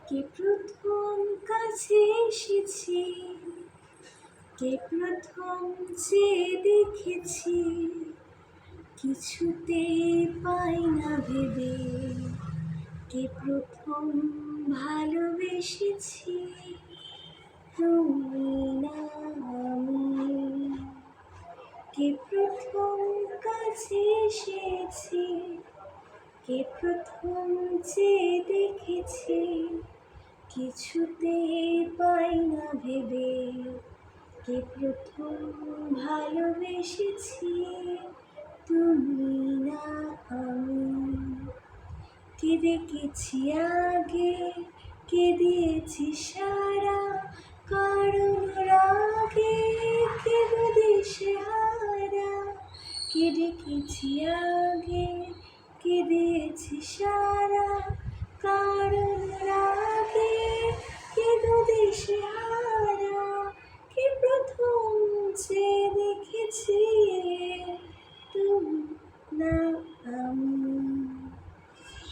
কে প্রথম কাছে এসেছি, কে প্রথম চেয়ে দেখেছি, কিছুতে পাই না ভেবে, কে প্রথম ভালোবেসেছি, তুমি না আমি। কে প্রথম কাছে এসেছি, কে প্রথম চেয়ে দেখেছি, কিছুতে পাই না ভেবে, কে প্রথম ভালোবেসেছি, তুমি না আমি। কে দেখেছি আগে, কে দিয়েছি সারা, কারণ রাগে কে দিশে হারা। কে দেখেছি আগে, কে দিয়েছি সারা, কারণ রাগে কে দিশে হারা। কে প্রথম